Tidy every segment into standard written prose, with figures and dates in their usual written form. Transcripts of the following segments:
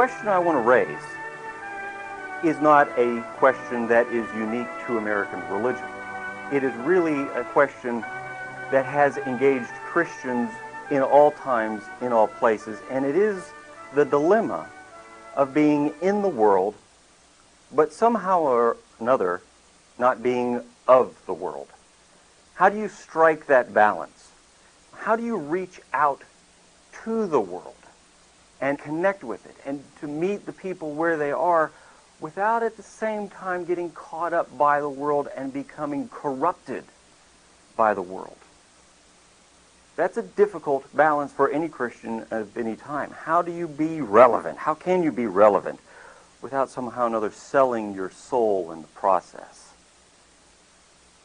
question I want to raise is not a question that is unique to American religion. It is really a question that has engaged Christians in all times, in all places, and it is the dilemma of being in the world, but somehow or another not being of the world. How do you strike that balance? How do you reach out to the world and connect with it and to meet the people where they are without at the same time getting caught up by the world and becoming corrupted by the world? That's a difficult balance for any Christian of any time. How do you be relevant? How can you be relevant without somehow or another selling your soul in the process?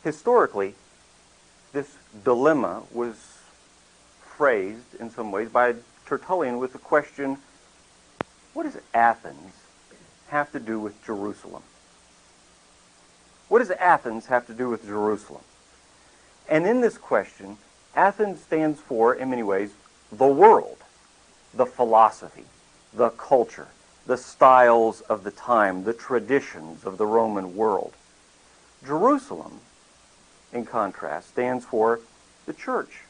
Historically, this dilemma was phrased in some ways by Tertullian with the question, what does Athens have to do with Jerusalem? What does Athens have to do with Jerusalem? And in this question, Athens stands for, in many ways, the world, the philosophy, the culture, the styles of the time, the traditions of the Roman world. Jerusalem, in contrast, stands for the church,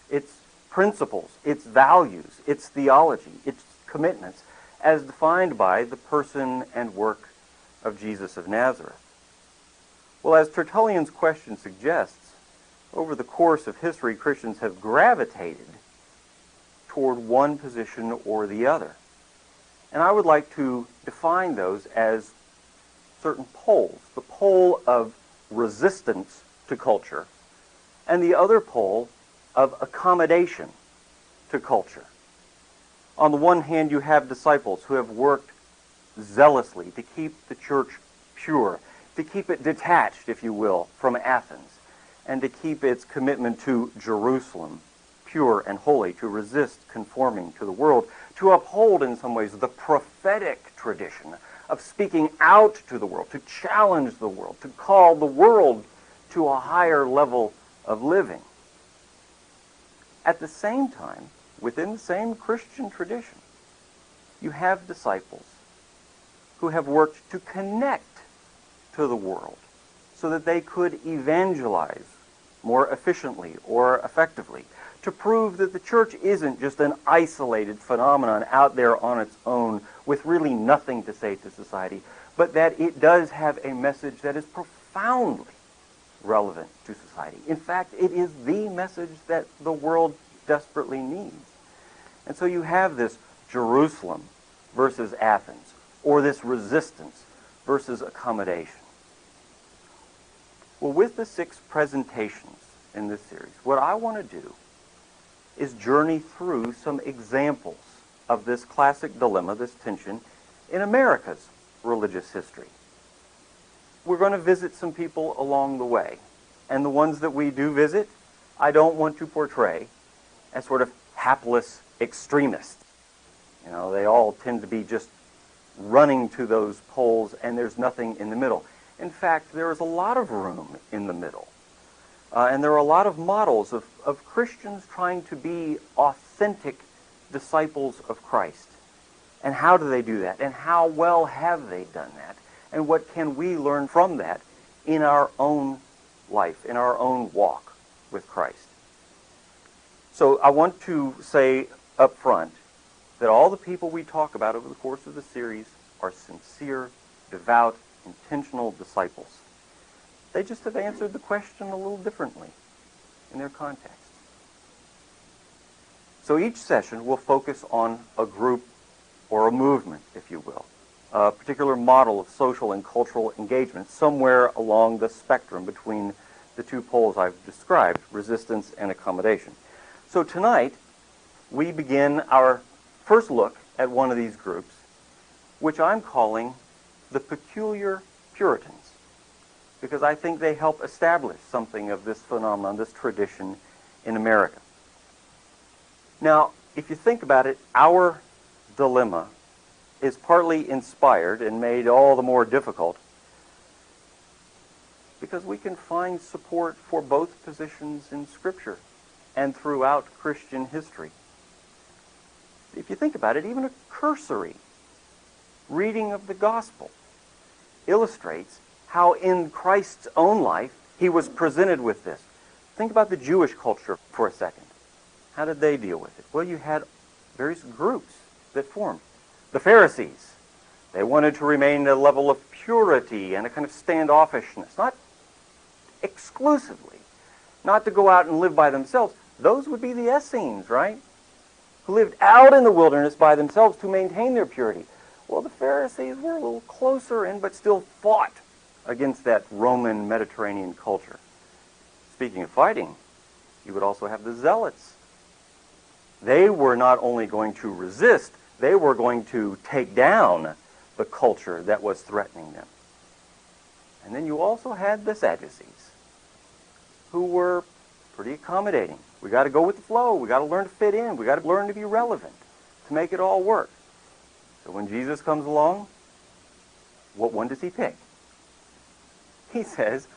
its principles, its values, its theology, its commitments, as defined by the person and work of Jesus of Nazareth. Well, as Tertullian's question suggests, over the course of history, Christians have gravitated toward one position or the other. And I would like to define those as certain poles. The pole of resistance to culture, and the other pole of accommodation to culture. On the one hand, you have disciples who have worked zealously to keep the church pure, to keep it detached, if you will, from Athens, and to keep its commitment to Jerusalem pure and holy, to resist conforming to the world, to uphold in some ways the prophetic tradition of speaking out to the world, to challenge the world, to call the world to a higher level of living. At the same time, within the same Christian tradition, you have disciples who have worked to connect to the world so that they could evangelize more efficiently or effectively, to prove that the church isn't just an isolated phenomenon out there on its own with really nothing to say to society, but that it does have a message that is profoundly relevant to society. In fact, it is the message that the world desperately needs. And so you have this Jerusalem versus Athens, or this resistance versus accommodation. Well, with the 6 presentations in this series, what I want to do is journey through some examples of this classic dilemma, this tension, in America's religious history. We're going to visit some people along the way, and the ones that we do visit, I don't want to portray as sort of hapless extremists. You know, they all tend to be just running to those poles, and there's nothing in the middle. In fact, there is a lot of room in the middle. And there are a lot of models of Christians trying to be authentic disciples of Christ. And how do they do that? And how well have they done that? And what can we learn from that in our own life, in our own walk with Christ? So I want to say up front that all the people we talk about over the course of the series are sincere, devout, intentional disciples. They just have answered the question a little differently in their context. So each session will focus on a group or a movement, if you will, a particular model of social and cultural engagement somewhere along the spectrum between the two poles I've described, resistance and accommodation. So tonight, we begin our first look at one of these groups, which I'm calling the Peculiar Puritans, because I think they help establish something of this phenomenon, this tradition in America. Now, if you think about it, our dilemma is partly inspired and made all the more difficult because we can find support for both positions in Scripture and throughout Christian history. If you think about it, even a cursory reading of the gospel illustrates how in Christ's own life he was presented with this. Think about the Jewish culture for a second. How did they deal with it? Well, you had various groups that formed. The Pharisees, they wanted to remain at a level of purity and a kind of standoffishness, not exclusively, not to go out and live by themselves. Those would be the Essenes, right? Who lived out in the wilderness by themselves to maintain their purity. Well, the Pharisees were a little closer in, but still fought against that Roman Mediterranean culture. Speaking of fighting, you would also have the Zealots. They were not only going to resist, they were going to take down the culture that was threatening them. And then you also had the Sadducees, who were pretty accommodating. We got to go with the flow. We got to learn to fit in. We got to learn to be relevant to make it all work. So when Jesus comes along, what one does he pick? He says,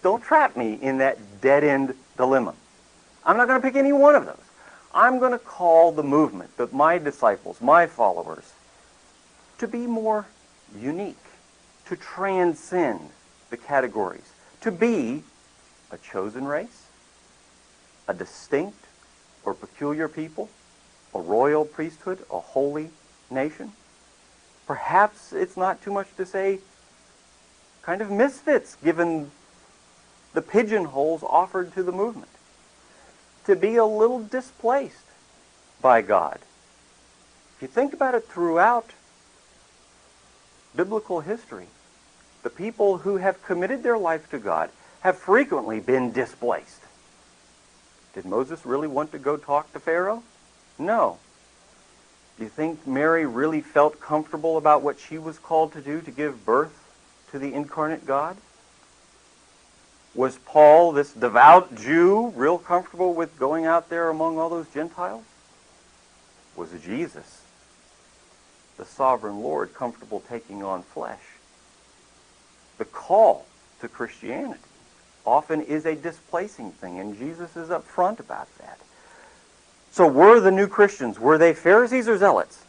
don't trap me in that dead-end dilemma. I'm not going to pick any one of those. I'm going to call the movement, my disciples, my followers, to be more unique, to transcend the categories, to be a chosen race, a distinct or peculiar people, a royal priesthood, a holy nation. Perhaps it's not too much to say kind of misfits, given the pigeonholes offered to the movement. To be a little displaced by God. If you think about it throughout biblical history, the people who have committed their life to God have frequently been displaced. Did Moses really want to go talk to Pharaoh? No. Do you think Mary really felt comfortable about what she was called to do, to give birth to the incarnate God? Was Paul, this devout Jew, real comfortable with going out there among all those Gentiles? Was Jesus, the sovereign Lord, comfortable taking on flesh? The call to Christianity often is a displacing thing, and Jesus is upfront about that. So were the new Christians, were they Pharisees or Zealots?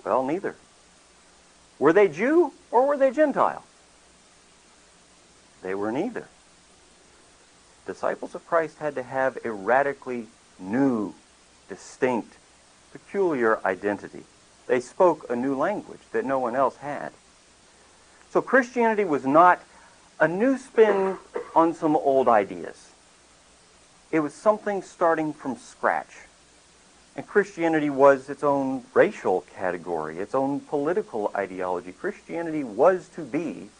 Well, neither. Were they Jew or were they Gentile? They were neither. Disciples of Christ had to have a radically new, distinct, peculiar identity. They spoke a new language that no one else had. So Christianity was not a new spin on some old ideas. It was something starting from scratch. And Christianity was its own racial category, its own political ideology. Christianity was to be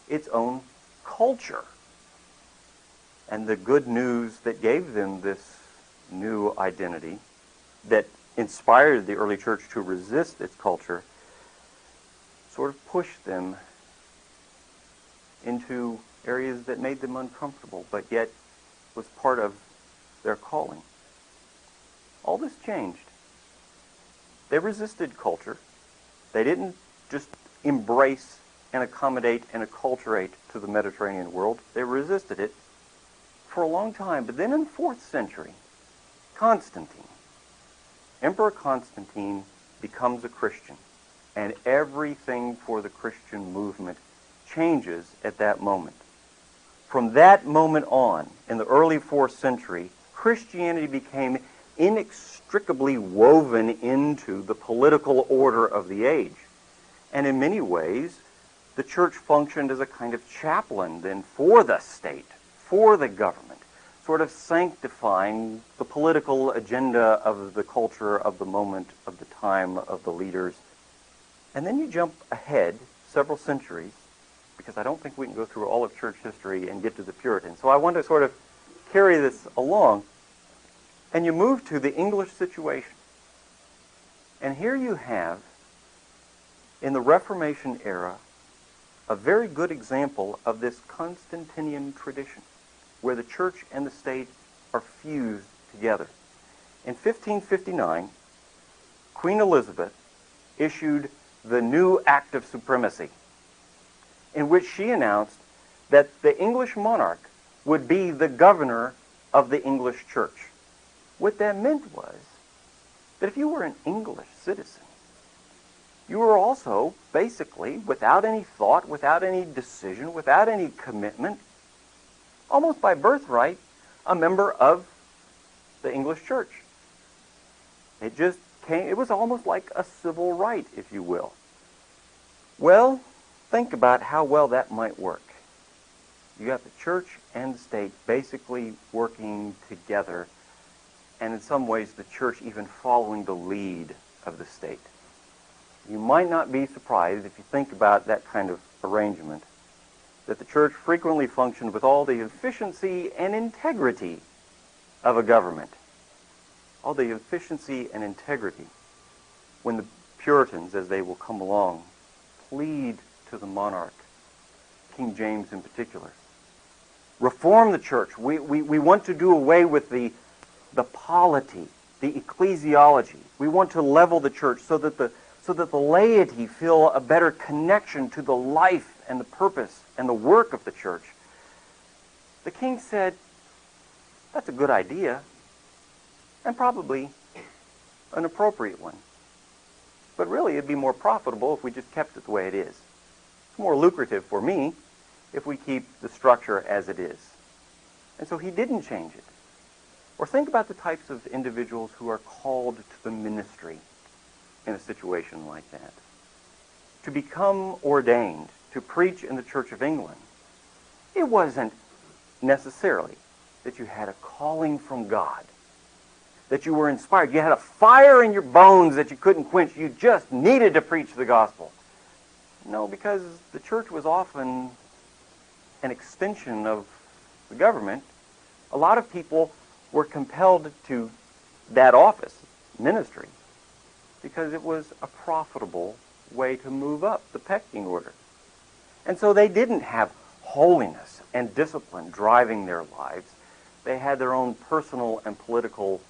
its own culture. And the good news that gave them this new identity, that inspired the early church to resist its culture, sort of pushed them into areas that made them uncomfortable, but yet was part of their calling. All this changed. They resisted culture. They didn't just embrace and accommodate and acculturate to the Mediterranean world. They resisted it for a long time. But then in the 4th century, Emperor Constantine becomes a Christian, and everything for the Christian movement changes at that moment. From that moment on, in the early 4th century, Christianity became inextricably woven into the political order of the age. And in many ways, the church functioned as a kind of chaplain then for the state, for the government, sort of sanctifying the political agenda of the culture of the moment, of the time, of the leaders. And then you jump ahead several centuries, because I don't think we can go through all of church history and get to the Puritans. So I want to sort of carry this along. And you move to the English situation. And here you have, in the Reformation era, a very good example of this Constantinian tradition, where the church and the state are fused together. In 1559, Queen Elizabeth issued the new Act of Supremacy, in which she announced that the English monarch would be the governor of the English church. What that meant was that if you were an English citizen, you were also, basically, without any thought, without any decision, without any commitment, almost by birthright, a member of the English church. It was almost like a civil right, if you will. Well, think about how well that might work. You got the church and the state basically working together, and in some ways the church even following the lead of the state. You might not be surprised if you think about that kind of arrangement, that the church frequently functioned with all the efficiency and integrity of a government. All the efficiency and integrity. When the Puritans, as they will come along, plead to the monarch, King James in particular, reform the church. We want to do away with the polity, the ecclesiology. We want to level the church so that the laity feel a better connection to the life and the purpose and the work of the church. The king said, that's a good idea, and probably an appropriate one. But really, it'd be more profitable if we just kept it the way it is. It's more lucrative for me if we keep the structure as it is. And so he didn't change it. Or think about the types of individuals who are called to the ministry in a situation like that. To become ordained, to preach in the Church of England, it wasn't necessarily that you had a calling from God, that you were inspired, you had a fire in your bones that you couldn't quench, you just needed to preach the gospel. No, because the church was often an extension of the government. A lot of people were compelled to that office, ministry, because it was a profitable way to move up the pecking order. And so they didn't have holiness and discipline driving their lives. They had their own personal and political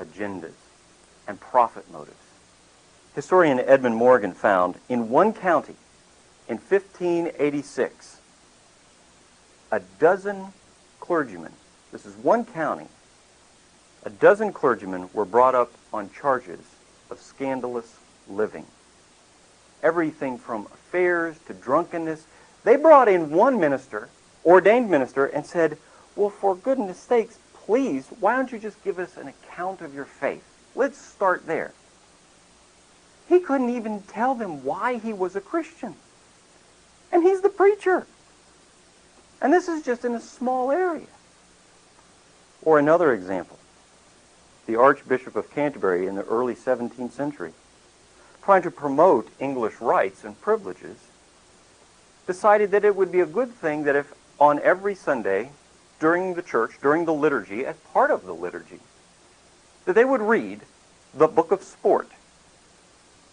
agendas and profit motives. Historian Edmund Morgan found in one county in 1586, a dozen clergymen, this is one county, a dozen clergymen were brought up on charges of scandalous living. Everything from affairs to drunkenness. They brought in one minister, ordained minister, and said, well, for goodness sakes, please, why don't you just give us an account of your faith? Let's start there. He couldn't even tell them why he was a Christian. And he's the preacher. And this is just in a small area. Or another example, the Archbishop of Canterbury in the early 17th century, trying to promote English rights and privileges, decided that it would be a good thing that if on every Sunday during the church, during the liturgy, as part of the liturgy, that they would read the Book of Sport,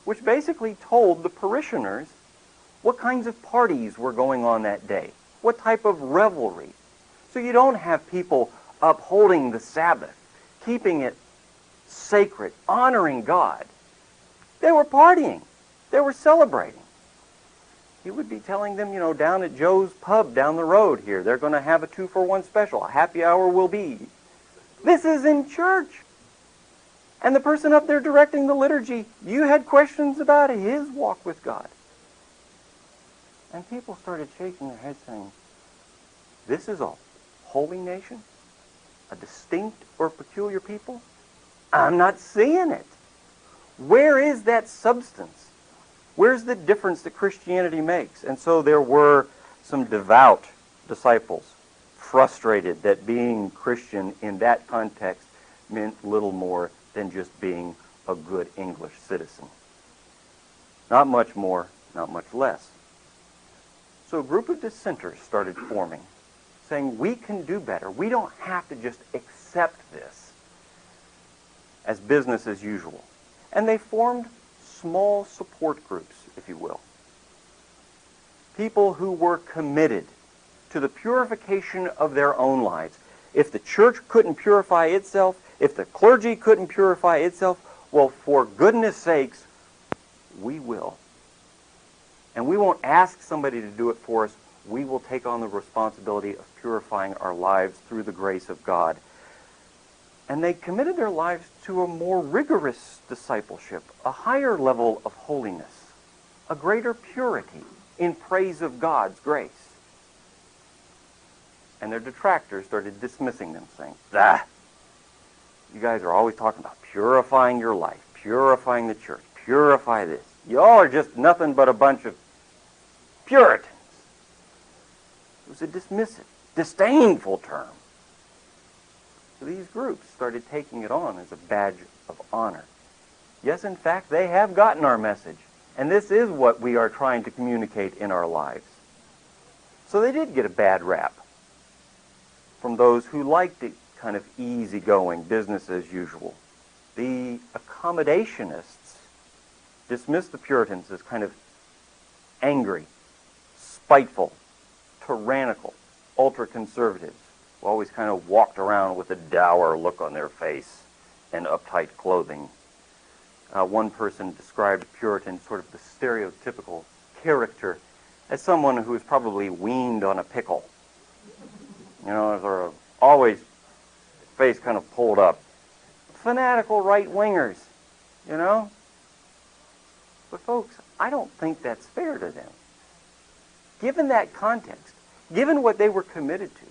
which basically told the parishioners what kinds of parties were going on that day, what type of revelry. So you don't have people upholding the Sabbath, keeping it sacred, honoring God. They were partying. They were celebrating. He would be telling them, down at Joe's pub down the road here, they're going to have a 2-for-1 special. A happy hour will be. This is in church. And the person up there directing the liturgy, you had questions about his walk with God. And people started shaking their heads saying, this is a holy nation? A distinct or peculiar people? I'm not seeing it. Where is that substance? Where's the difference that Christianity makes? And so there were some devout disciples frustrated that being Christian in that context meant little more than just being a good English citizen. Not much more, not much less. So a group of dissenters started forming, saying we can do better. We don't have to just accept this as business as usual. And they formed small support groups, if you will. People who were committed to the purification of their own lives. If the church couldn't purify itself, if the clergy couldn't purify itself, well, for goodness sakes, we will. And we won't ask somebody to do it for us. We will take on the responsibility of purifying our lives through the grace of God. And they committed their lives to a more rigorous discipleship, a higher level of holiness. a greater purity in praise of God's grace. And their detractors started dismissing them, saying, you guys are always talking about purifying your life, purifying the church, purify this. Y'all are just nothing but a bunch of Puritans. It was a dismissive, disdainful term. So these groups started taking it on as a badge of honor. Yes, in fact, they have gotten our message. And this is what we are trying to communicate in our lives. So they did get a bad rap from those who liked it kind of easygoing, business as usual. The accommodationists dismissed the Puritans as kind of angry, spiteful, tyrannical, ultra-conservatives, who always kind of walked around with a dour look on their face and uptight clothing. One person described Puritan, sort of the stereotypical character, as someone who was probably weaned on a pickle. You know, sort of always face kind of pulled up. Fanatical right-wingers, you know? But folks, I don't think that's fair to them. Given that context, given what they were committed to,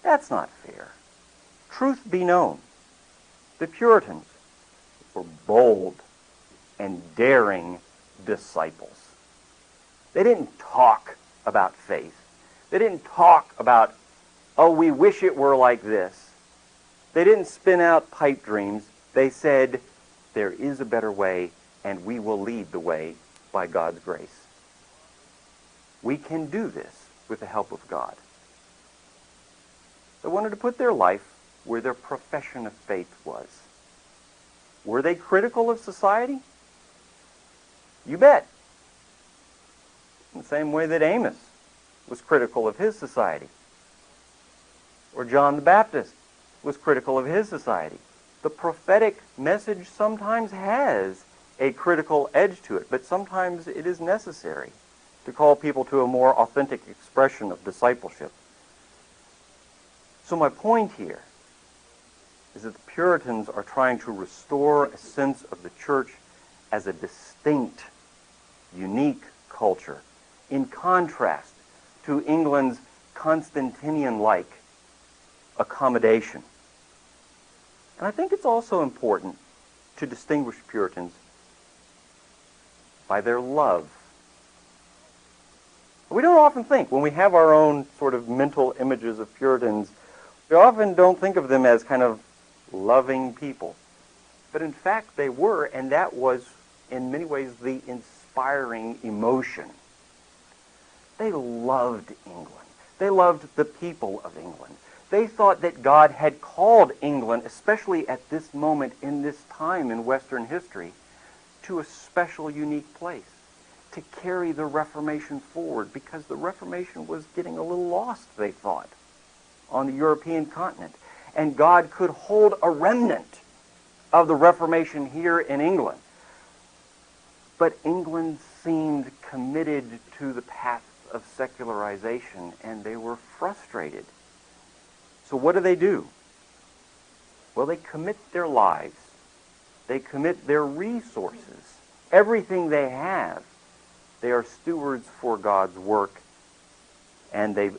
that's not fair. Truth be known, the Puritans were bold and daring disciples. They didn't talk about faith. They didn't talk about, oh, we wish it were like this. They didn't spin out pipe dreams. They said, there is a better way, and we will lead the way by God's grace. We can do this with the help of God. They wanted to put their life where their profession of faith was. Were they critical of society? You bet. In the same way that Amos was critical of his society. Or John the Baptist was critical of his society. The prophetic message sometimes has a critical edge to it, but sometimes it is necessary to call people to a more authentic expression of discipleship. So my point here is that the Puritans are trying to restore a sense of the church as a distinct, unique culture, in contrast to England's Constantinian-like accommodation. And I think it's also important to distinguish Puritans by their love. We don't often think, when we have our own sort of mental images of Puritans, we often don't think of them as kind of loving people. But in fact they were, and that was in many ways the inspiring emotion. They loved England. They loved the people of England. They thought that God had called England, especially at this moment in this time in Western history, to a special, unique place, to carry the Reformation forward, because the Reformation was getting a little lost, they thought, on the European continent. And God could hold a remnant of the Reformation here in England. But England seemed committed to the path of secularization, and they were frustrated. So what do? Well, they commit their lives. They commit their resources. Everything they have. They are stewards for God's work, and they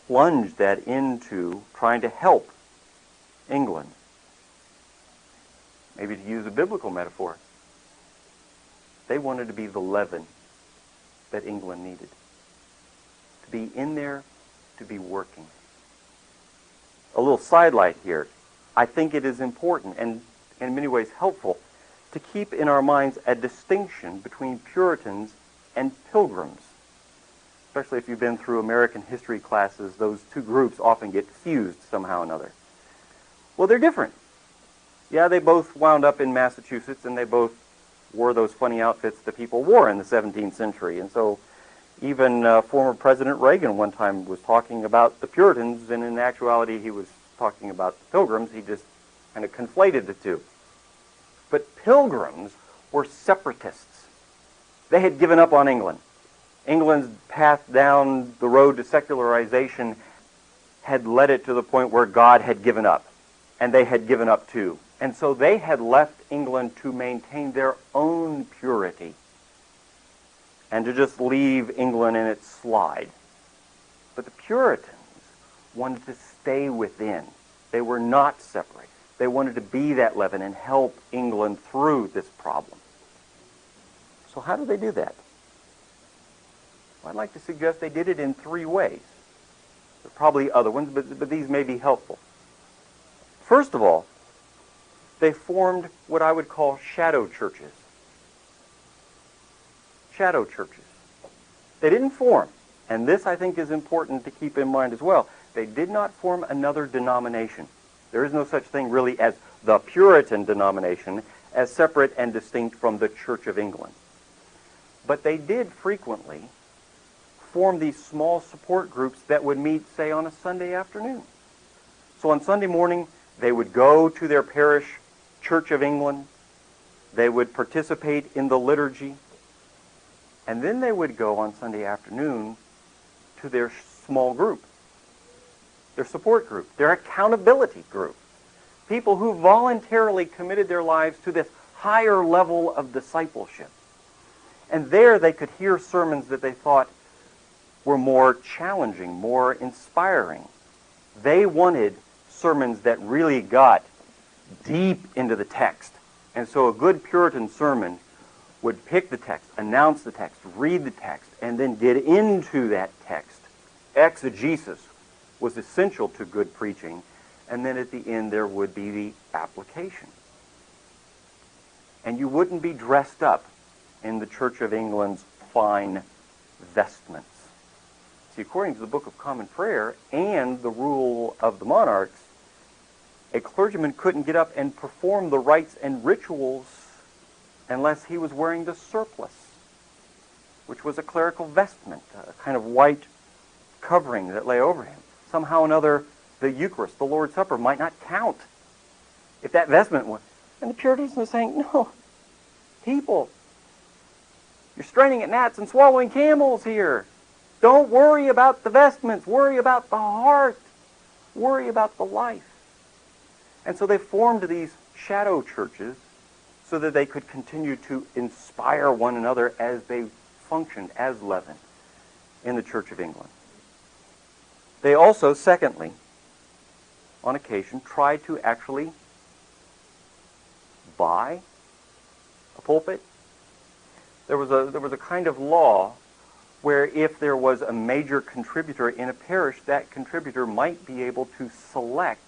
plunge that into trying to help England. Maybe to use a biblical metaphor, they wanted to be the leaven that England needed. To be in there, to be working. A little sidelight here. I think it is important and in many ways helpful to keep in our minds a distinction between Puritans and Pilgrims. Especially if you've been through American history classes, those two groups often get fused somehow or another. Well, they're different. Yeah, they both wound up in Massachusetts, and they both wore those funny outfits that people wore in the 17th century. And so even former President Reagan one time was talking about the Puritans, and in actuality he was talking about the Pilgrims. He just kind of conflated the two. But Pilgrims were separatists. They had given up on England. England's path down the road to secularization had led it to the point where God had given up, and they had given up too. And so they had left England to maintain their own purity. and to just leave England in its slide. But the Puritans wanted to stay within. They were not separate. They wanted to be that leaven and help England through this problem. So how do they do that? Well, I'd like to suggest they did it in 3 ways. There are probably other ones, but these may be helpful. First of all, they formed what I would call shadow churches. Shadow churches. They didn't form, and this I think is important to keep in mind as well, they did not form another denomination. There is no such thing really as the Puritan denomination as separate and distinct from the Church of England. But they did frequently form these small support groups that would meet, say, on a Sunday afternoon. So on Sunday morning, they would go to their parish Church of England. They would participate in the liturgy. And then they would go on Sunday afternoon to their small group, their support group, their accountability group. People who voluntarily committed their lives to this higher level of discipleship. And there they could hear sermons that they thought were more challenging, more inspiring. They wanted sermons that really got deep into the text. And so a good Puritan sermon would pick the text, announce the text, read the text, and then get into that text. Exegesis was essential to good preaching, and then at the end there would be the application. And you wouldn't be dressed up in the Church of England's fine vestments. See, according to the Book of Common Prayer and the rule of the monarchs, a clergyman couldn't get up and perform the rites and rituals unless he was wearing the surplice, which was a clerical vestment, a kind of white covering that lay over him. Somehow or another, the Eucharist, the Lord's Supper, might not count if that vestment was. And the Puritans were saying, no, people, you're straining at gnats and swallowing camels here. Don't worry about the vestments. Worry about the heart. Worry about the life. And so they formed these shadow churches so that they could continue to inspire one another as they functioned as leaven in the Church of England. They also, secondly, on occasion, tried to actually buy a pulpit. There was a kind of law where if there was a major contributor in a parish, that contributor might be able to select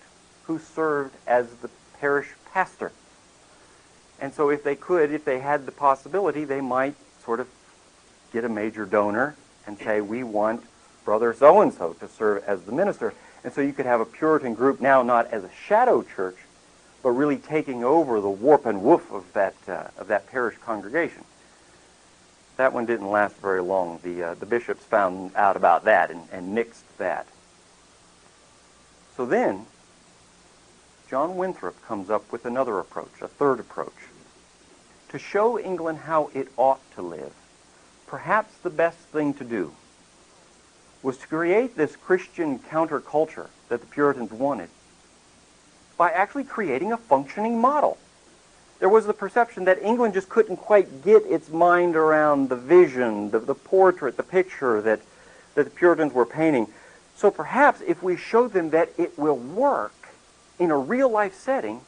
who served as the parish pastor. And so if they had the possibility, they might sort of get a major donor and say, we want Brother so-and-so to serve as the minister. And so you could have a Puritan group now not as a shadow church, but really taking over the warp and woof of that parish congregation. That one didn't last very long. The bishops found out about that and nixed that. So then, John Winthrop comes up with another approach, a third approach. To show England how it ought to live, perhaps the best thing to do was to create this Christian counterculture that the Puritans wanted by actually creating a functioning model. There was the perception that England just couldn't quite get its mind around the vision, the portrait, the picture that the Puritans were painting. So perhaps if we show them that it will work in a real-life setting,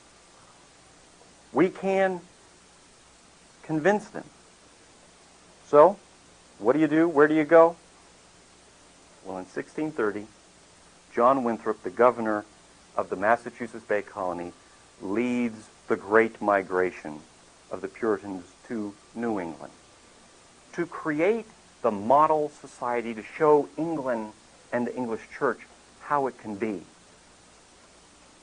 we can convince them. So, what do you do? Where do you go? Well, in 1630, John Winthrop, the governor of the Massachusetts Bay Colony, leads the great migration of the Puritans to New England to create the model society, to show England and the English church how it can be.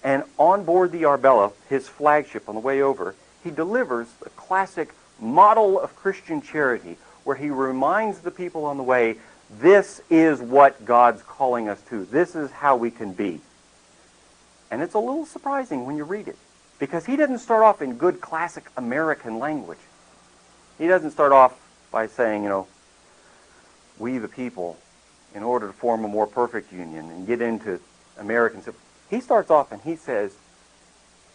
And on board the Arbella, his flagship on the way over, he delivers the classic model of Christian charity, where he reminds the people on the way, this is what God's calling us to. This is how we can be. And it's a little surprising when you read it, because he doesn't start off in good classic American language. He doesn't start off by saying, we the people, in order to form a more perfect union and get into American civilization. He starts off and he says,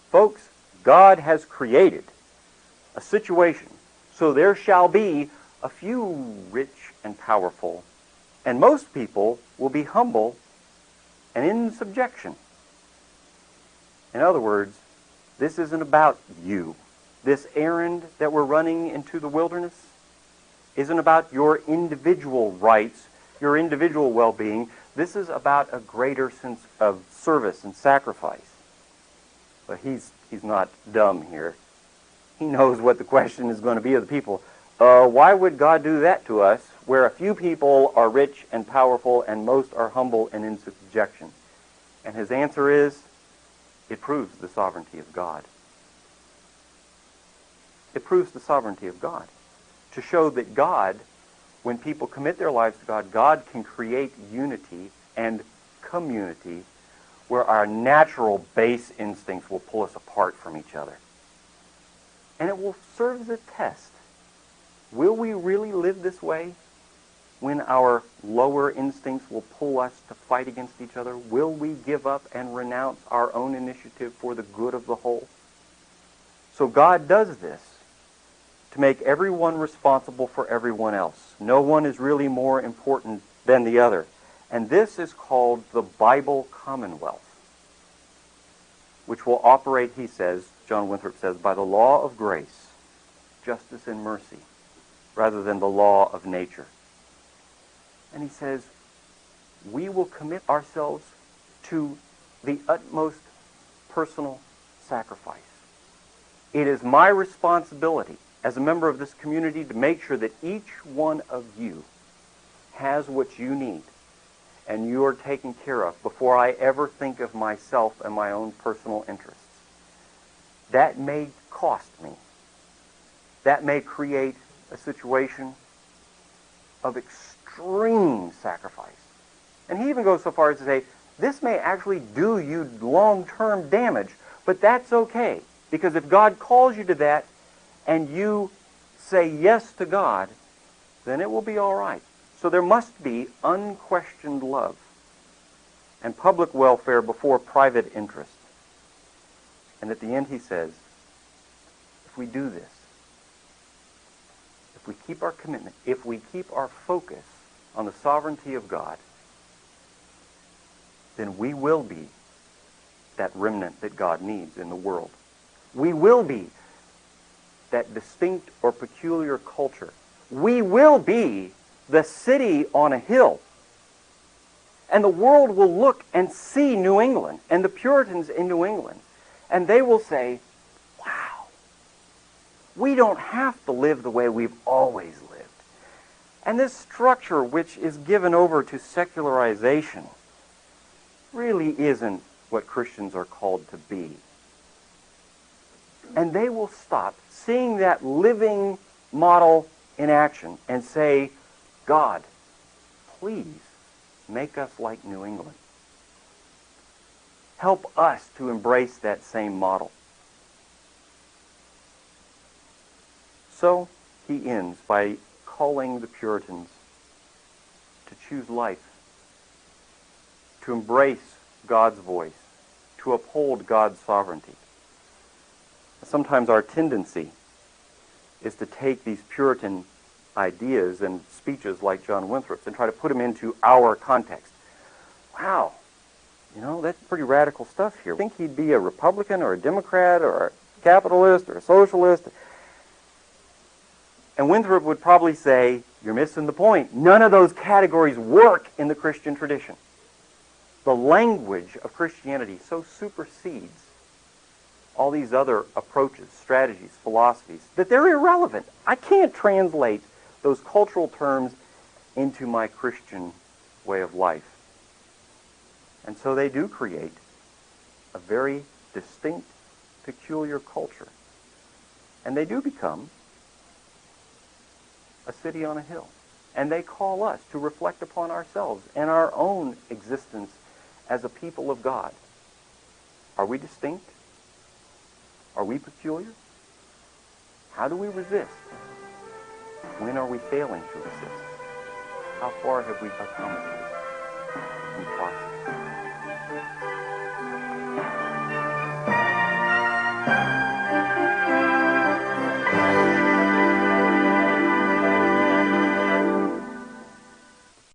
folks, God has created a situation so there shall be a few rich and powerful, and most people will be humble and in subjection. In other words, this isn't about you. This errand that we're running into the wilderness isn't about your individual rights, your individual well-being. This is about a greater sense of service and sacrifice. But he's not dumb here. He knows what the question is going to be of the people. Why would God do that to us, where a few people are rich and powerful and most are humble and in subjection? And his answer is, it proves the sovereignty of God. It proves the sovereignty of God. To show that God, when people commit their lives to God, God can create unity and community where our natural base instincts will pull us apart from each other. And it will serve as a test. Will we really live this way when our lower instincts will pull us to fight against each other? Will we give up and renounce our own initiative for the good of the whole? So God does this to make everyone responsible for everyone else. No one is really more important than the other. And this is called the Bible Commonwealth, which will operate, he says, John Winthrop says, by the law of grace, justice and mercy, rather than the law of nature. And he says, we will commit ourselves to the utmost personal sacrifice. It is my responsibility as a member of this community to make sure that each one of you has what you need and you are taken care of before I ever think of myself and my own personal interests. That may cost me. That may create a situation of extreme sacrifice. And he even goes so far as to say, this may actually do you long-term damage, but that's okay. Because if God calls you to that and you say yes to God, then it will be all right. So there must be unquestioned love and public welfare before private interest. And at the end he says, if we do this, if we keep our commitment, if we keep our focus on the sovereignty of God, then we will be that remnant that God needs in the world. We will be that distinct or peculiar culture. We will be the city on a hill. And the world will look and see New England and the Puritans in New England. And they will say, wow, we don't have to live the way we've always lived. And this structure, which is given over to secularization, really isn't what Christians are called to be. And they will stop seeing that living model in action and say, God, please make us like New England. Help us to embrace that same model. So he ends by calling the Puritans to choose life, to embrace God's voice, to uphold God's sovereignty. Sometimes our tendency is to take these Puritan ideas and speeches like John Winthrop's and try to put them into our context. Wow, that's pretty radical stuff here. I think he'd be a Republican or a Democrat or a capitalist or a socialist. And Winthrop would probably say, you're missing the point. None of those categories work in the Christian tradition. The language of Christianity so supersedes all these other approaches, strategies, philosophies, that they're irrelevant. I can't translate those cultural terms into my Christian way of life. And so they do create a very distinct, peculiar culture. And they do become a city on a hill. And they call us to reflect upon ourselves and our own existence as a people of God. Are we distinct? Are we peculiar? How do we resist? When are we failing to resist? How far have we accommodated?